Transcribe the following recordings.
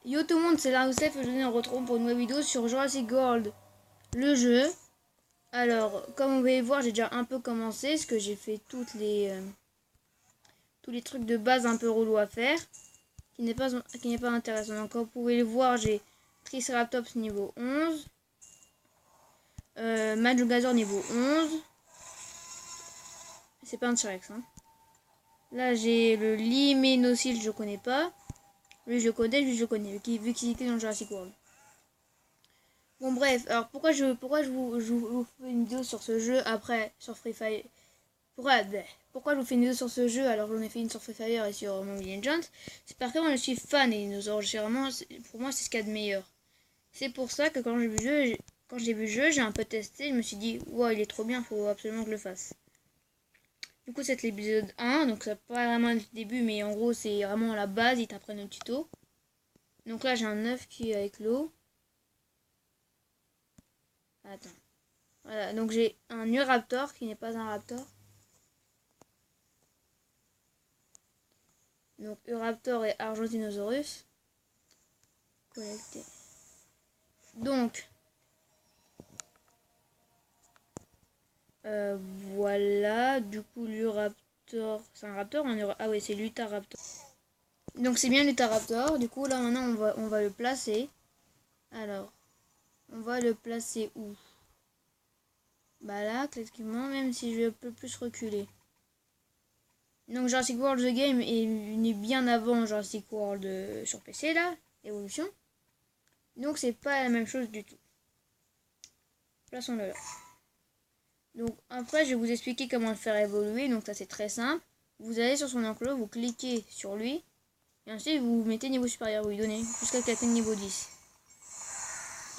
Yo tout le monde, c'est Laroussef et je vous retrouve pour une nouvelle vidéo sur Jurassic World, le jeu. Alors, comme vous pouvez voir, j'ai déjà un peu commencé, parce que j'ai fait tous les trucs de base un peu relou à faire, qui n'est pas intéressant. Donc, comme vous pouvez le voir, j'ai Triceratops niveau 11, Majogazor niveau 11. C'est pas un T-Rex, hein. Là, j'ai le Liménocyle, je connais pas. Lui, je connais, vu qu'il était dans Jurassic World. Bon, bref, alors pourquoi je vous fais une vidéo sur ce jeu après sur Free Fire? Pourquoi je vous fais une vidéo sur ce jeu alors j'en ai fait une sur Free Fire et sur Mobile Legends? C'est parce que moi je suis fan des dinosaures. Pour moi, c'est ce qu'il y a de meilleur. C'est pour ça que quand j'ai vu le jeu, j'ai un peu testé. Je me suis dit, wow, il est trop bien, faut absolument que je le fasse. Du coup, c'est l'épisode 1, donc c'est pas vraiment le début, mais en gros, c'est vraiment la base. Ils t'apprennent le tuto. Donc là, j'ai un œuf qui est avec l'eau. Attends. Voilà, donc j'ai un Uraptor qui n'est pas un raptor. Donc Uraptor et Argentinosaurus. Collecté. Donc, voilà. Du coup, l'Uraptor. C'est un raptor ou un Uraptor? Ah oui, c'est l'Utahraptor. Donc c'est bien l'Utahraptor. Du coup, là maintenant, on va le placer. Alors, on va le placer où? Bah là, classiquement, même si je peux plus reculer. Donc Jurassic World The Game est né bien avant Jurassic World sur PC là, Evolution. Donc c'est pas la même chose du tout. Plaçons-le là. Donc après je vais vous expliquer comment le faire évoluer. Donc ça c'est très simple. Vous allez sur son enclos, vous cliquez sur lui. Et ensuite vous mettez niveau supérieur, vous lui donnez jusqu'à qu'il atteigne niveau 10.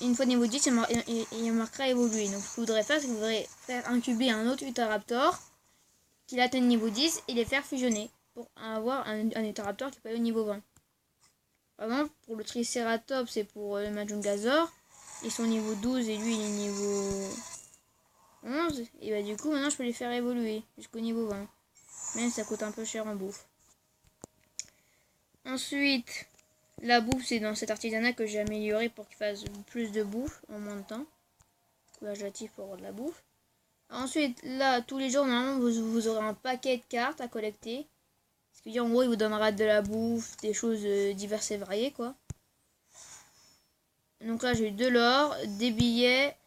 Et une fois niveau 10, il marquera évoluer. Donc ce que vous voudrez faire, c'est que vous voudrez faire incuber un autre Utahraptor qu'il atteigne niveau 10 et les faire fusionner pour avoir un Utahraptor qui peut aller au niveau 20. Par exemple, pour le Triceratops et pour le Majogazor, ils sont niveau 12 et lui il est niveau 11. Et bah du coup maintenant je peux les faire évoluer jusqu'au niveau 20. Même si ça coûte un peu cher en bouffe. Ensuite, la bouffe c'est dans cet artisanat que j'ai amélioré pour qu'il fasse plus de bouffe en moins de temps. Là j'active pour avoir de la bouffe. Ensuite, là, tous les jours, normalement, vous aurez un paquet de cartes à collecter. Ce qui veut dire, en gros, il vous donnera de la bouffe, des choses diverses et variées, quoi. Donc là, j'ai eu de l'or, des billets,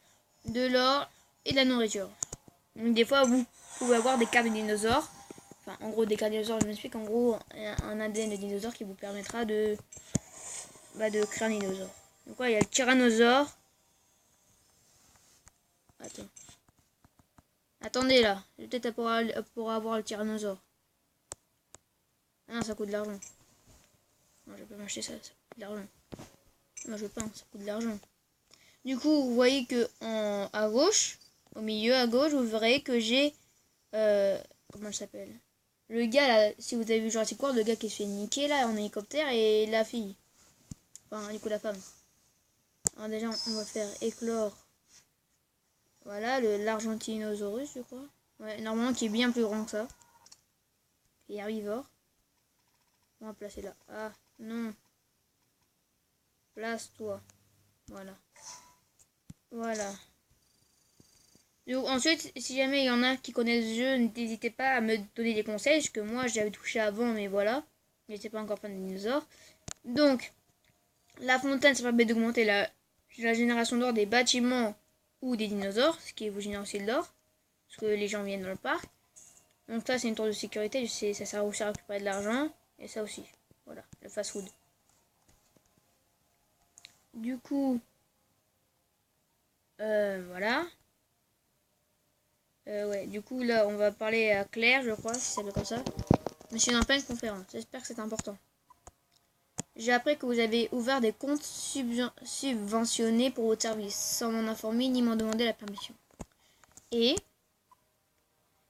de l'or et de la nourriture. Donc des fois, vous pouvez avoir des cartes de dinosaures. Enfin, en gros, des cartes de dinosaures, je m'explique. En gros, un ADN de dinosaure qui vous permettra de créer un dinosaure. Donc là, il y a le tyrannosaure. Attends. Attendez là, j'ai peut-être pour avoir le tyrannosaure. Ah non, ça coûte de l'argent. Non, je peux m'acheter ça, ça coûte de l'argent. Non, je veux pas, ça coûte de l'argent. Du coup, vous voyez que à gauche, au milieu à gauche, vous verrez que j'ai comment elle s'appelle? Le gars là, si vous avez vu Jurassic World, le gars qui se fait niquer là en hélicoptère et la fille. Enfin, du coup la femme. Alors déjà, on va faire éclore. Voilà, l'Argentinosaurus, je crois. Ouais, normalement qui est bien plus grand que ça. Qui est herbivore. On va placer là. Ah, non. Place-toi. Voilà. Voilà. Donc, ensuite, si jamais il y en a qui connaissent le jeu, n'hésitez pas à me donner des conseils. Parce que moi, j'avais touché avant, mais voilà. J'étais pas encore fan des dinosaures. Donc, la fontaine, ça permet d'augmenter la génération d'or des bâtiments ou des dinosaures. Ce qui vous génère aussi de l'or. Parce que les gens viennent dans le parc. Donc ça, c'est une tour de sécurité. Ça sert aussi à récupérer de l'argent. Et ça aussi. Voilà, le fast-food. Du coup, voilà. Ouais, du coup, là, on va parler à Claire, je crois, si ça s'appelle comme ça. Monsieur en pleine conférence. J'espère que c'est important. J'ai appris que vous avez ouvert des comptes subventionnés pour votre service, sans m'en informer ni m'en demander la permission. Et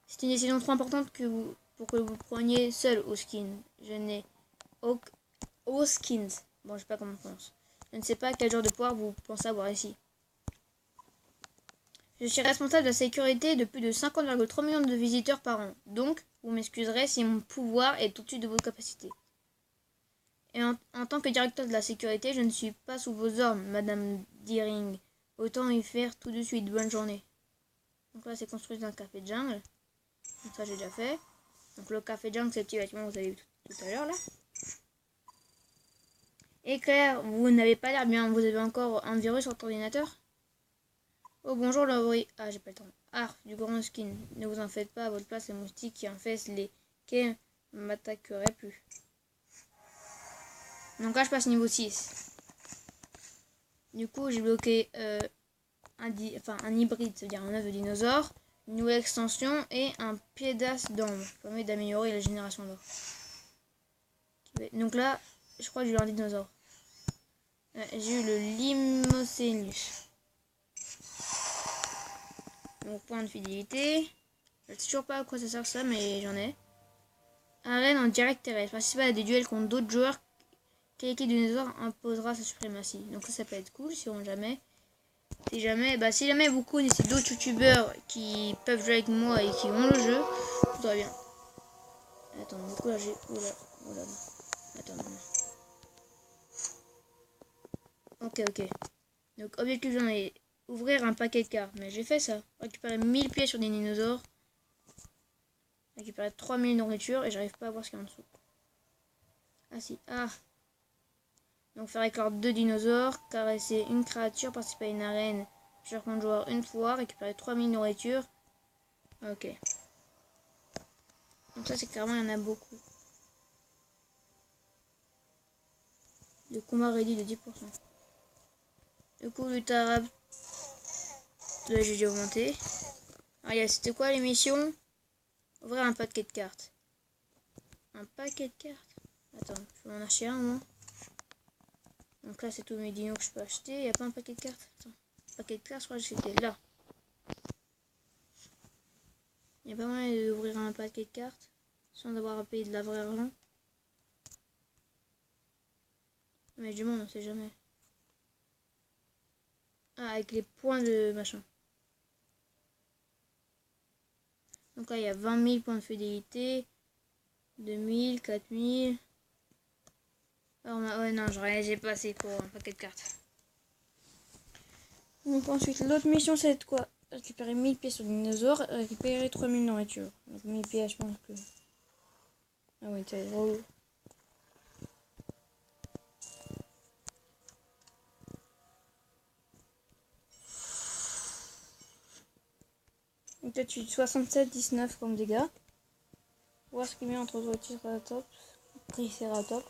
c'est une décision trop importante pour que vous preniez seul au skin. Je n'ai au skins. Bon, je sais pas comment on prononce. Je ne sais pas quel genre de pouvoir vous pensez avoir ici. Je suis responsable de la sécurité de plus de 50,3 millions de visiteurs par an. Donc, vous m'excuserez si mon pouvoir est au-dessus de vos capacités. Et en tant que directeur de la sécurité, je ne suis pas sous vos ordres, Madame Deering. Autant y faire tout de suite. Bonne journée. Donc là, c'est construit dans un café de jungle. Donc ça, j'ai déjà fait. Donc le café de jungle, c'est le petit bâtiment que vous avez vu tout à l'heure, là. Et Claire, vous n'avez pas l'air bien. Vous avez encore un virus sur votre ordinateur? Oh, bonjour, Laurie. Ah, j'ai pas le temps. Ah, du grand skin. Ne vous en faites pas. À votre place, les moustiques qui infestent les quais ne m'attaqueraient plus. Donc là, je passe niveau 6. Du coup, j'ai bloqué un hybride, c'est-à-dire un œuf de dinosaure, une nouvelle extension et un piédas d'ombre qui permet d'améliorer la génération d'or. Donc là, je crois que j'ai eu un dinosaure. J'ai eu le Limocénus. Donc point de fidélité. Je ne sais toujours pas à quoi ça sert ça, mais j'en ai. Arène en direct terrestre. Participer à des duels contre d'autres joueurs. Quelle équipe de dinosaures imposera sa suprématie. Donc ça peut être cool si on jamais. Si jamais vous connaissez d'autres youtubeurs qui peuvent jouer avec moi et qui ont le jeu, tout va bien. Attends, du coup là j'ai. Oula. Attends, non. Ok. Donc objectif j'en ai. Ouvrir un paquet de cartes. Mais j'ai fait ça. Récupérer 1000 pièces sur des dinosaures. Récupérer 3000 nourriture et j'arrive pas à voir ce qu'il y a en dessous. Ah si. Ah. Donc faire éclore 2 dinosaures. Caresser une créature. Participer à une arène. Joueur contre joueur une fois. Récupérer 3000 nourriture. Ok. Donc ça c'est clairement il y en a beaucoup. Le combat réduit de 10%. Du coup le tarab. J'ai déjà augmenté. Ah c'était quoi les missions? Ouvrir un paquet de cartes. Un paquet de cartes. Attends, je vais en acheter un moi. Donc là c'est tous mes dinos que je peux acheter. Il n'y a pas un paquet de cartes. Attends. Paquet de cartes, je crois que c'était là. Il n'y a pas moyen d'ouvrir un paquet de cartes sans avoir à payer de la vraie argent. Mais du monde, on sait jamais. Ah, avec les points de machin. Donc là, il y a 20 000 points de fidélité. 2000, 4000. Ah, ouais, non, j'ai pas assez pour un paquet de cartes. Donc ensuite, l'autre mission, c'est de quoi? Récupérer 1000 pièces sur le dinosaure, récupérer 3000 nourriture. Donc 1000 pièces, je pense que... Ah oui, c'est drôle. Donc là, tu 67-19 comme dégâts. Voir ce qu'il met entre Triceratops.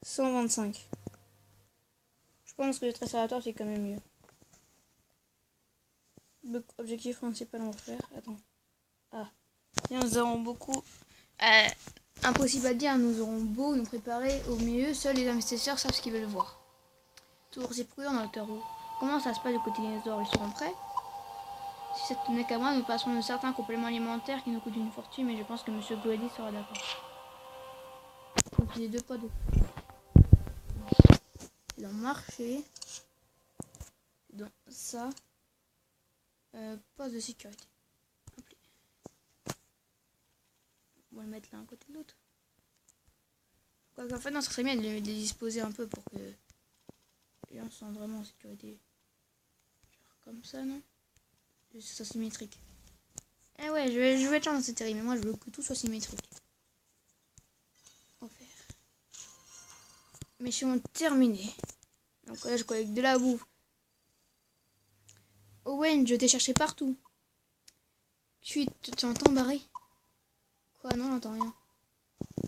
125. Je pense que le Triceratops c'est quand même mieux. Objectif principal on va faire. Attends. Ah. Et nous aurons beaucoup. Impossible à dire, nous aurons beau nous préparer au mieux, seuls les investisseurs savent ce qu'ils veulent voir. Toujours c'est prudent dans le terreau. Comment ça se passe du côté des dinosaures? Ils seront prêts? Si ça tenait qu'à moi, nous passerons de certains compléments alimentaires qui nous coûtent une fortune, mais je pense que M. Goedi sera d'accord. Donc il y a 2 pas de. C'est dans le marché. Dans ça. Poste de sécurité. On va le mettre l'un à côté de l'autre. En fait, non, ça serait bien de les disposer un peu pour que les gens soient vraiment en sécurité. Genre comme ça, non? Que ce soit symétrique. Eh ouais, je vais être chance, c'est terrible, mais moi je veux que tout soit symétrique. On va faire. Mission terminée. Donc là, je collecte de la bouffe. Owen, je t'ai cherché partout. Tu entends Barry? Quoi? Non, j'entends rien.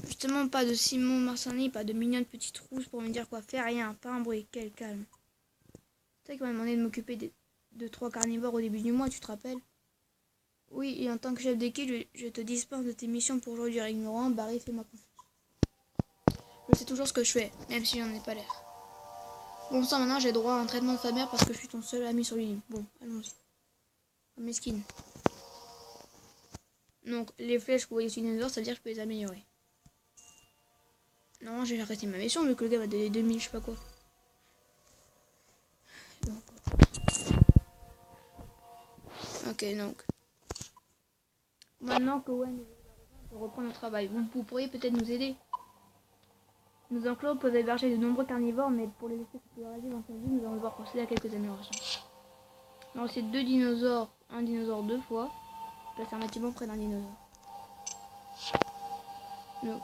Justement, pas de Simon Marconi, pas de mignonne petite rousse pour me dire quoi faire, rien, pas un bruit, quel calme. Tu sais qu'il m'a demandé de m'occuper de 3 carnivores au début du mois, tu te rappelles? Oui, et en tant que chef d'équipe, je te dispense de tes missions pour aujourd'hui ignorant, Barry fait ma confiance. Je sais toujours ce que je fais, même si j'en ai pas l'air. Bon sang, maintenant j'ai droit à un traitement de sa mère parce que je suis ton seul ami sur l'île. Bon, allons-y. Mesquine. Donc, les flèches que vous voyez sur les dinosaures, ça veut dire que je peux les améliorer. Non, j'ai arrêté ma mission vu que le gars m'a donné 2000, je sais pas quoi. Donc. Ok, donc. Maintenant que Wen pour reprendre notre travail. Vous pourriez peut-être nous aider. Nos enclos peuvent héberger de nombreux carnivores, mais pour les espèces plus rapides entendu, nous allons devoir procéder à quelques améliorations. Alors c'est 2 dinosaures, un dinosaure 2 fois. Placer un bâtiment près d'un dinosaure. Donc,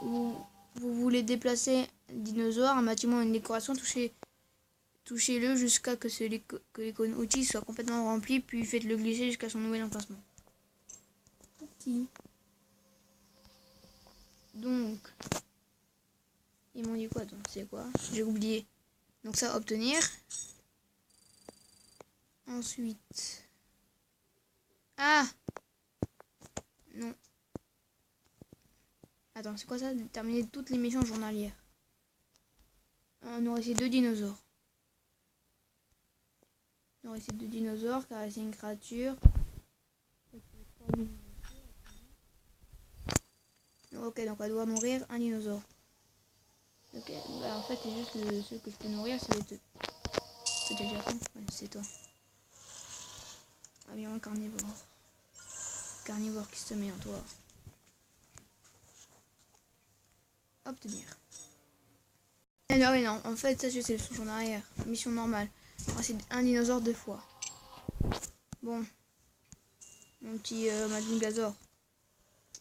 vous voulez déplacer un dinosaure, un bâtiment, une décoration, touchez-le jusqu'à que l'icône outil soit complètement rempli, puis faites-le glisser jusqu'à son nouvel emplacement. Ok. Donc, ils m'ont dit quoi? Donc, c'est quoi? J'ai oublié. Donc ça, obtenir. Ensuite. Ah! Non. Attends, c'est quoi ça? Terminer toutes les missions journalières. On aurait ces 2 dinosaures. On aurait ces 2 dinosaures, caresser une créature. Ok, donc on doit nourrir un dinosaure. Ok, bah en fait c'est juste ceux que je peux nourrir, c'est les 2. C'est déjà con? Ouais, c'est toi. Avion carnivore. Carnivore qui se met en toi. Obtenir. Ah non, oui, non, en fait ça c'est le souche en arrière. Mission normale. C'est un dinosaure 2 fois. Bon. Mon petit Majungazor.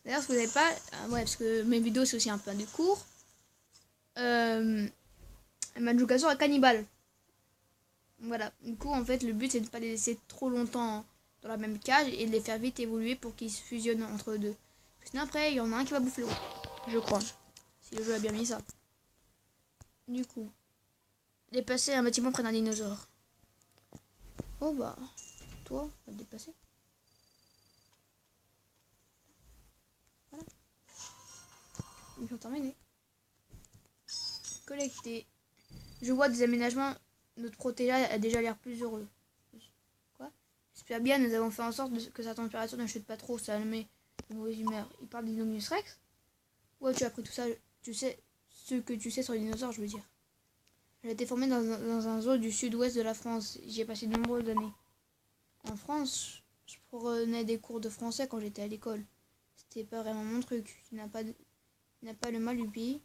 D'ailleurs, si vous n'avez pas... ouais, parce que mes vidéos, c'est aussi un peu des cours. Majungazor est cannibale. Voilà. Du coup, en fait, le but, c'est de ne pas les laisser trop longtemps dans la même cage et de les faire vite évoluer pour qu'ils se fusionnent entre eux deux. Sinon, après, il y en a un qui va bouffer l'autre. Je crois. Si le jeu a bien mis ça. Du coup, déplacer un bâtiment près d'un dinosaure. Oh bah, toi, on va te déplacer. Voilà. Mission terminée. Collecter. Je vois des aménagements. Notre protégé a déjà l'air plus heureux. Quoi? J'espère bien, nous avons fait en sorte que sa température ne chute pas trop, ça le met de mauvaise humeur. Il parle d'Indominus Rex? Ouais, tu as appris tout ça, tu sais ce que tu sais sur les dinosaures, je veux dire. J'ai été formé dans un zoo du sud-ouest de la France. J'y ai passé de nombreuses années. En France, je prenais des cours de français quand j'étais à l'école. C'était pas vraiment mon truc. Il n'a pas le mal du pays.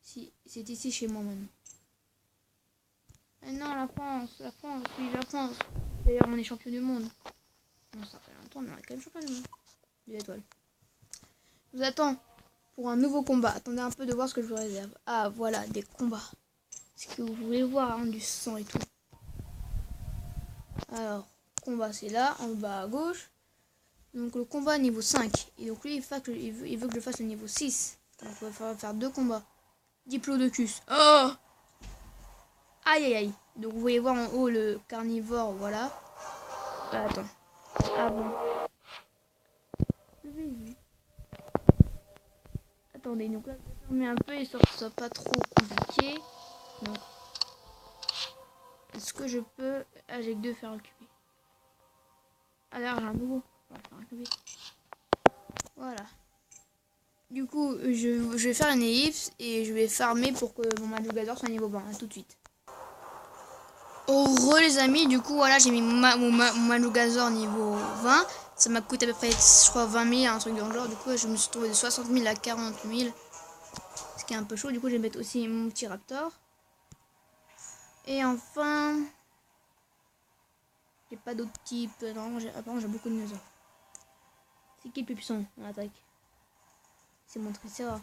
Si, c'est ici chez moi maintenant. Mais non, la France, oui, la France. D'ailleurs, on est champion du monde. Non, ça fait longtemps, mais on est quand même champion du monde. Des étoiles. Je vous attends pour un nouveau combat. Attendez un peu de voir ce que je vous réserve. Ah, voilà, des combats. Est-ce que vous voulez voir hein, du sang et tout? Alors, combat, c'est là, en bas à gauche. Donc, le combat niveau 5. Et donc, lui, il veut que je fasse le niveau 6. Donc, il va falloir faire 2 combats. Diplodocus. Oh! Aïe, aïe, aïe. Donc, vous voyez voir en haut le carnivore, voilà. Attends. Ah bon. Attendez, donc là, je vais fermer un peu, histoire que ce soit pas trop compliqué. Donc, est-ce que je peux... Ah, j'ai que 2 faire occuper. Alors, j'ai un nouveau. Voilà. Du coup, je vais faire une ellipse et je vais farmer pour que mon Majungazor soit niveau 20. À tout de suite. Oh, les amis, du coup, voilà, j'ai mis mon Majungazor niveau 20. Ça m'a coûté à peu près, je crois, 20 000, un truc dans le genre. Du coup, je me suis trouvé de 60 000 à 40 000. Ce qui est un peu chaud. Du coup, je vais mettre aussi mon petit raptor. Et enfin... J'ai pas d'autres types. Non, apparemment, j'ai beaucoup de dinosaures. C'est qui le plus puissant en attaque? C'est mon Triceratops.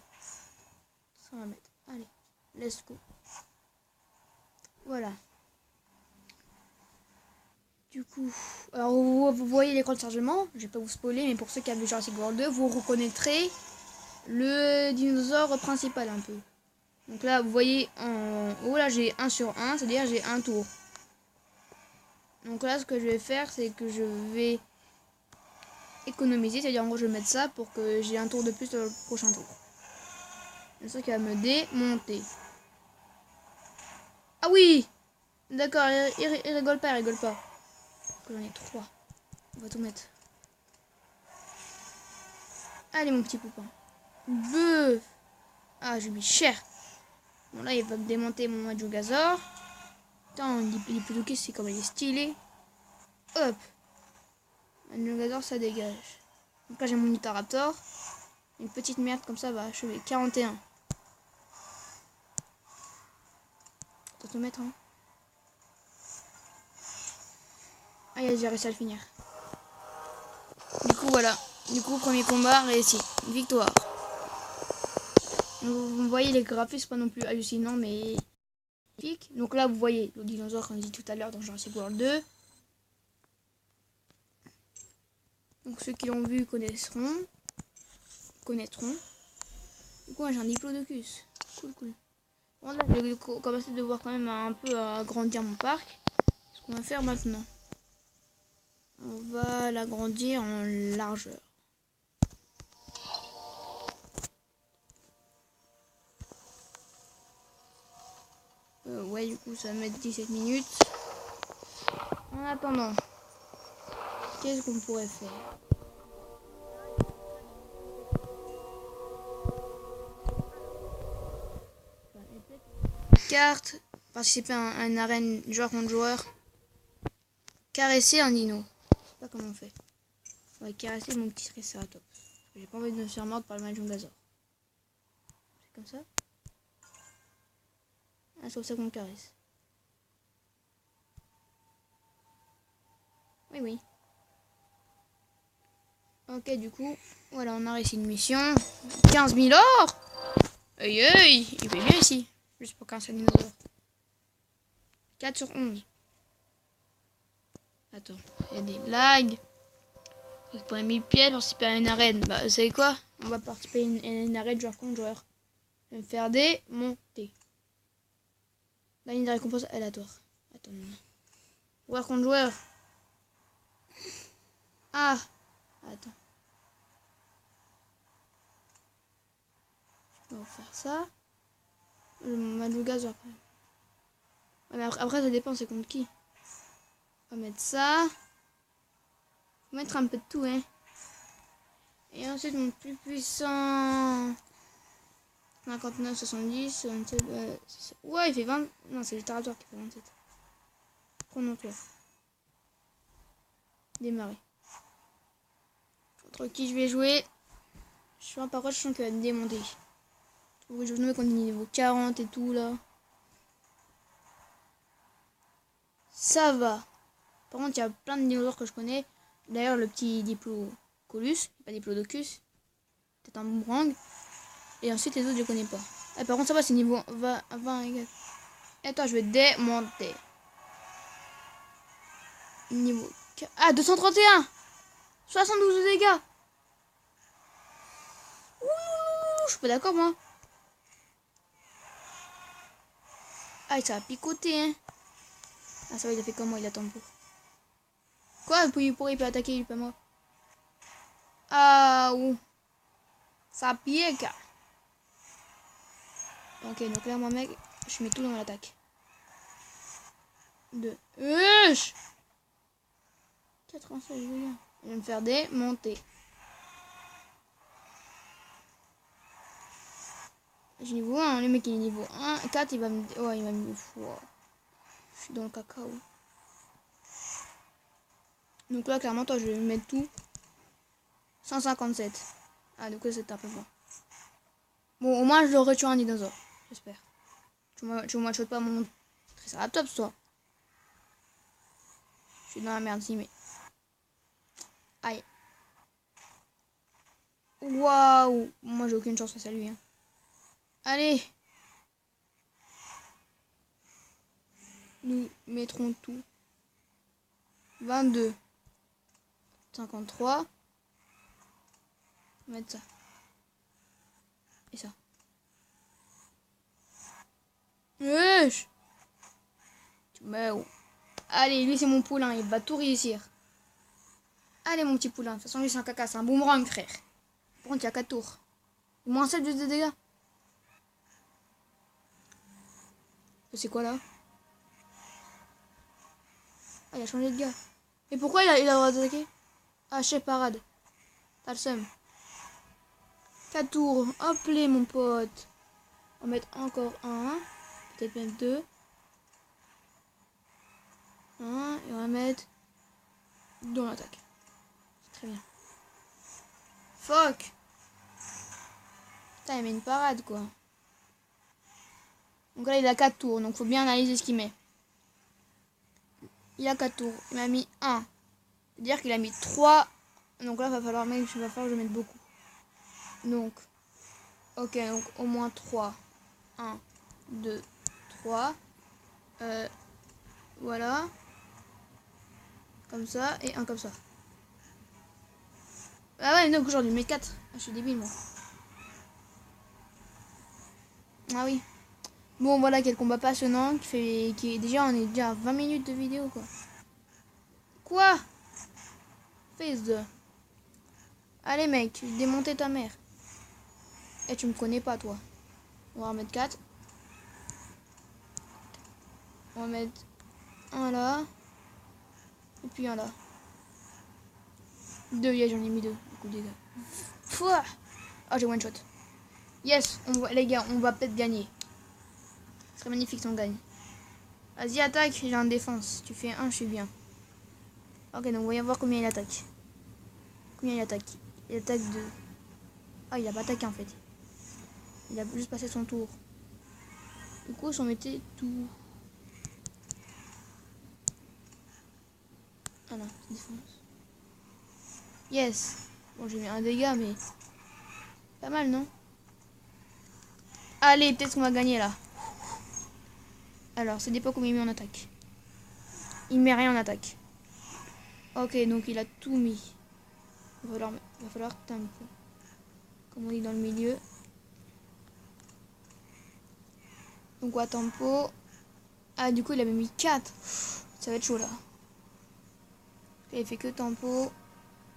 Ça, on va mettre. Allez, let's go. Voilà. Du coup, alors vous voyez l'écran de chargement. Je vais pas vous spoiler, mais pour ceux qui ont vu Jurassic World 2, vous reconnaîtrez le dinosaure principal un peu. Donc là, vous voyez en haut, là j'ai 1 sur 1, c'est-à-dire j'ai un tour. Donc là, ce que je vais faire, c'est que je vais économiser, c'est-à-dire en gros, je vais mettre ça pour que j'ai un tour de plus dans le prochain tour. C'est ça qui va me démonter. Ah oui! D'accord, il rigole pas, il rigole pas. J'en ai 3. On va tout mettre. Allez, mon petit poupin. Beuh! Ah, je lui mis cher. Bon, là, il va me démonter mon Majungazor. Putain, il est plus ok, c'est comme il est stylé. Hop! Majungazor, ça dégage. Donc là, j'ai mon Utahraptor. Une petite merde comme ça va achever. 41. Faut te mettre, hein. Ah, j'ai réussi à le finir. Du coup, voilà. Du coup, premier combat réussi. Victoire. Vous voyez, les graphismes, pas non plus hallucinants, mais... Donc là, vous voyez le dinosaure, comme je dit tout à l'heure, dans Jurassic World 2. Donc ceux qui l'ont vu connaîtront. Du coup, j'ai un diplodocus. Cool. Bon, là, je vais commencer de voir quand même un peu agrandir mon parc. Ce qu'on va faire maintenant. On va l'agrandir en largeur. Ouais, du coup, ça va mettre 17 minutes. En attendant, qu'est-ce qu'on pourrait faire? Carte, participer à une arène joueur contre joueur. Caresser un dino. Je sais pas comment on fait. On va caresser mon petit triceratops. J'ai pas envie de me faire mordre par le Majungasaur. C'est comme ça. Ah, c'est comme ça qu'on caresse. Oui. Ok, du coup, voilà, on a réussi une mission. 15 000 or. Aïe, il fait bien ici. Juste pour 15 dinosaures. 4 sur 11. Attends, il y a des lags. Pour 1000 pièces, participer à une arène. Bah, vous savez quoi? On va participer à une arène joueur contre joueur. Je vais me faire des montées. Gagner des récompenses aléatoires. Attends. Joueur contre joueur. Ah! Attends. On va faire ça. Le Majungasaur après. Ouais, mais après, ça dépend, c'est contre qui. On va mettre ça. On va mettre un peu de tout, hein. Et ensuite, mon plus puissant. 59, 70, 67. Ouais, il fait 20. Non, c'est le Tarator qui fait 27. Prenons-toi. Démarrer. Contre qui je vais jouer? Je suis en parole, je sens qu'il va me démonter. Je vais jouer qu'on est niveau 40 et tout là. Ça va. Par contre, il y a plein de dinosaures que je connais. D'ailleurs, le petit Diplocolus, pas Diplodocus. Peut-être un boomerang. Et ensuite, les autres, je connais pas. Ah, par contre, ça va, c'est niveau 20. Et attends, je vais démonter. Niveau... Ah, 231 72 de dégâts. Ouh, je suis pas d'accord, moi. Ah, ça a picoté, hein. Ah, ça va, il a fait comme moi, il attend pour. Quoi, il peut attaquer, il peut moi. Ah, ouh. Ça pique. Ok, donc là, moi, mec, je mets tout dans l'attaque. 2. 96, je vais me faire des montées. J'ai niveau 1, le mec il est niveau 1. 4, il va me... Oh, il va me... Wow. Je suis dans le cacao. Donc là, clairement, toi, je vais mettre tout. 157. Ah, du coup, c'est un peu bon. Bon, au moins, je l'aurais tué un dinosaure. J'espère. Tu me one-shot pas mon Triceratops, toi. Je suis dans la merde, si, mais... Aïe. Waouh. Moi, j'ai aucune chance face à lui. Hein. Allez. Nous mettrons tout. 22. 53. On va mettre ça. Et ça. Wesh. Allez, lui c'est mon poulain, il va tout réussir. Allez mon petit poulain, de toute façon lui c'est un caca, c'est un boomerang frère. Par contre il y a 4 tours. Moins 7 de dégâts. C'est quoi là? Ah il a changé de gars. Et pourquoi il a le droit d'attaquer? Ah chef parade. T'as le seum. 4 tours. Hop les mon pote. On va mettre encore un. Peut-être même 2. 1. Et on va mettre dans l'attaque. C'est très bien. Fuck. Putain, il met une parade, quoi. Donc là, il a 4 tours. Donc, faut bien analyser ce qu'il met. Il a 4 tours. Il m'a mis 1. C'est-à-dire qu'il a mis 3. Donc là, il va falloir que je mette beaucoup. Donc, ok, donc au moins 3. 1, 2, 3. Voilà. Comme ça. Et un comme ça. Ah ouais, donc aujourd'hui, mais 4. Ah, je suis débile, moi. Ah oui. Bon, voilà, quel combat passionnant. Qui est déjà, on est déjà à 20 minutes de vidéo, quoi. Quoi? Face de... Allez, mec, démonter ta mère. Eh, tu me connais pas, toi. On va en mettre 4. On va mettre un là. Et puis un là. 2, yeah, j'en ai mis 2. Du coup, dégâts. Pouah. Ah, j'ai one shot. Yes, les gars, on va peut-être gagner. Ce serait magnifique si on gagne. Vas-y, attaque, j'ai un défense. Tu fais 1, je suis bien. Ok, donc voyons voir combien il attaque. Combien il attaque? Il attaque 2. Ah, il a pas attaqué en fait. Il a juste passé son tour. Du coup, si on mettait tout... Ah non, défense. Yes. Bon, j'ai mis un dégât, mais... Pas mal, non? Allez, peut-être qu'on va gagner là. Alors, ça dépend combien il met en attaque. Il met rien en attaque. Ok, donc il a tout mis. Il va falloir tempo. Comme on dit dans le milieu. Donc quoi, tempo. Ah, du coup, il avait mis 4. Ça va être chaud là. Il fait que tempo.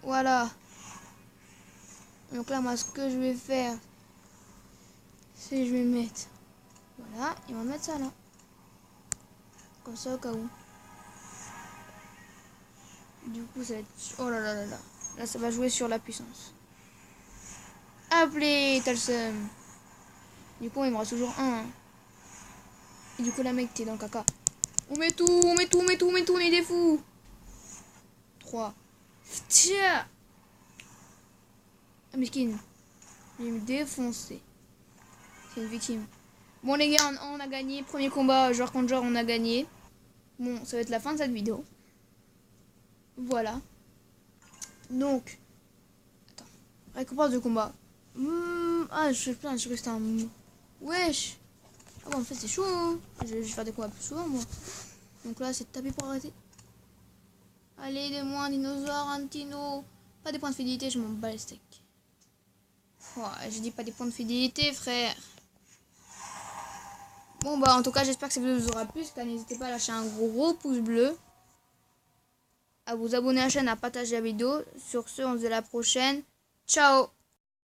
Voilà. Donc là, moi, ce que je vais faire, c'est que je vais mettre... Voilà, et on va mettre ça là. Comme ça, au cas où. Du coup, ça va être... Oh là là là là. Là, ça va jouer sur la puissance. Appelez, t'as le seum. Du coup, il me reste toujours un. Et du coup, la mec, t'es dans le caca. On met tout, on met tout, on met tout, on met tout, on est des fous. 3. Tiens. Ah, mesquine. Il va me défoncer. C'est une victime. Bon, les gars, on a gagné. Premier combat, joueur contre joueur, on a gagné. Bon, ça va être la fin de cette vidéo. Voilà. Donc. Attends. Récompense de combat. Ah, je crois que c'était un... Wesh. Ah bon, en fait, c'est chaud. Hein. Je vais faire des combats plus souvent, moi. Donc là, c'est taper pour arrêter. Allez, de moi un dinosaure, un dino. Pas des points de fidélité, je m'en bats les steaks. Oh, je dis pas des points de fidélité, frère. Bon, bah, en tout cas, j'espère que cette vidéo vous aura plu. N'hésitez pas à lâcher un gros pouce bleu. À vous abonner à la chaîne, à partager la vidéo. Sur ce, on se dit à la prochaine. Ciao!